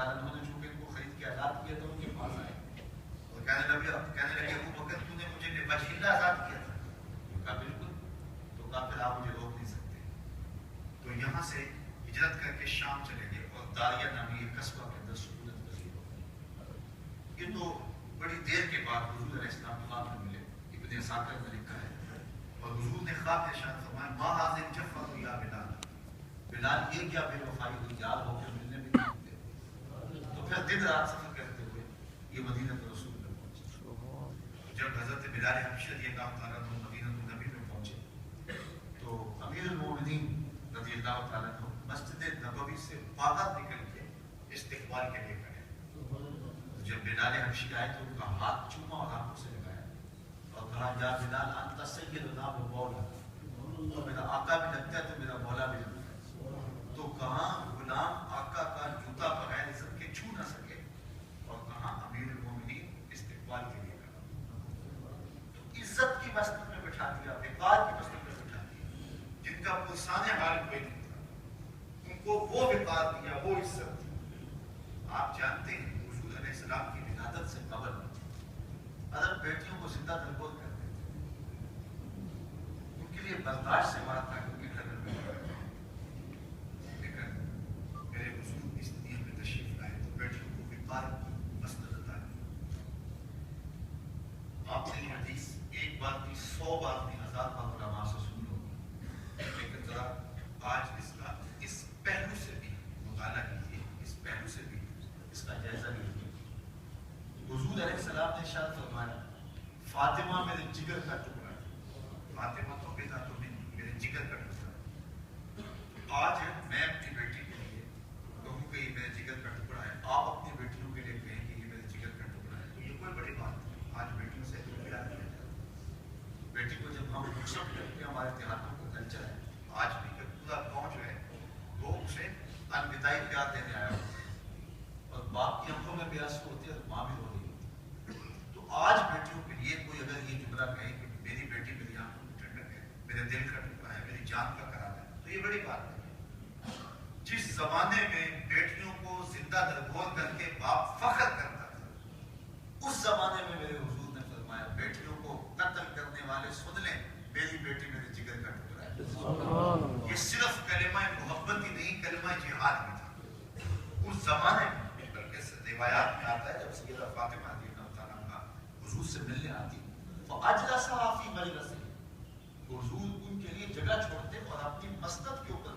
تعالیٰ عنہ نے چونکہ ان کو خرید کے آزاد کیا تھا ان کے پاس آئے اور کہنے لگے ابو بکر تو نے مجھے بوجہ اللہ آزاد کیا تھا؟ کہا بالکل. تو کہا پھر آپ مجھے روک نہیں سکتے. تو یہاں سے ہجرت کر کے شام چلے گئے اور داریہ نامی ایک قصبہ کے اندر سکونت پذیر ہو گئے. یہ تو بڑی دیر کے بعد حضور علیہ السلام خواب میں ملے. ابن عساکر نے لکھا ہے اور حضور نے خواب میں ارشاد فرمایا ما حاضر جفت یا بلال، بلال یہ کیا بے وفائی ہوئی، یاد ہو کے ملنے بھی نہیں ہوتے. تو پھر دن رات سفر کرتے ہوئے یہ مدینہ رسول میں پہنچے. جب حضرت بلال حبشی رضی اللہ تعالیٰ عنہ مدینہ نبی میں پہنچے تو امیر المومنین رضی اللہ تعالیٰ عنہ مسجد نبوی سے باہر نکل کے استقبال کے لیے کھڑے. جب بلال حبشی آئے تو ان کا ہاتھ چوما اور آنکھوں سے لگایا اور کہا یا بلال انت سیدنا و مولا، تو میرا آقا بھی لگتا ہے تو میرا مولا بھی لگتا ہے. تو کہاں غلام آقا کا جوتا بغیر عزت کے چھو نہ سکے اور کہاں امیر المومنین استقبال کے لیے کھڑا. تو عزت کی مسجد میں بٹھا دیا، وقار کی مسجد میں بٹھا دیا. جن کا پرسان حال کوئی نہیں تھا ان کو وہ وقار دیا، وہ عزت دی. آپ جانتے ہیں حضور علیہ السلام کی ولادت سے قبل عرب بیٹیوں کو زندہ درگور کرتے تھے. ان کے لیے برداشت سے بات تھا کہ ان کے گھر میں لیکن میرے حضور اس دنیا میں تشریف لائے تو بیٹیوں کو وقار کی مسند عطا کی. آپ نے یہ حدیث ایک بات نہیں 100 بات نہیں 1000 بات علماء سے سنی ہوگی، لیکن ذرا آج اس کا اس پہلو سے بھی مطالعہ کیجیے، اس پہلو سے بھی اس کا جائزہ لیجیے. حضور علیہ السلام نے ارشاد فرمایا فاطمہ میرے جگر کا ٹکڑا ہے. فاطمہ تو بیٹا تو میرے جگر کا ٹکڑا ہے. آج میں اپنی بیٹی کے لیے کہوں کہ یہ میرے جگر کا ٹکڑا ہے، آپ اپنی بیٹیوں کے لیے کہیں کہ یہ میرے جگر کا ٹکڑا ہے، تو یہ کوئی بڑی بات نہیں. آج بیٹیوں سے پیار کیا جاتا ہے. بیٹی کو جب ہم رخصت کرتے ہیں، ہمارے دیہاتوں کا کلچر ہے آج بھی کہ پورا گاؤں جو ہے وہ اسے الوداعی پیار دینے آیا ہوتا ہے اور باپ کی آنکھوں میں بھی آنسو ہوتے ہیں اور ماں بھی رو رہی ہوتی ہے. تو آج بیٹیوں کے لیے کوئی اگر یہ جملہ کہے کہ میری بیٹی میری آنکھوں میں ٹھنڈک ہے، میرے دل کا ٹکڑا ہے، میری جان کا قرار ہے، تو یہ بڑی بات ہے. جس زمانے میں بیٹیوں کو زندہ درگور کر کے باپ فخر کرتا تھا، اس زمانے میں میرے حضور نے فرمایا بیٹیوں کو قتل کرنے والے سن لیں میری بیٹی میرے جگر کا ٹکڑا ہے. یہ صرف کلمہ محبت ہی نہیں، کلمہ جہاد بھی تھا اس زمانے میں. بلکہ روایات میں آتا ہے جب سیدہ فاطمہ رضی اللہ تعالیٰ عنہا حضور سے ملنے آتی فاجلسها فی مجلسہ، حضور ان کے لیے جگہ چھوڑتے اور اپنی مسند کے اوپر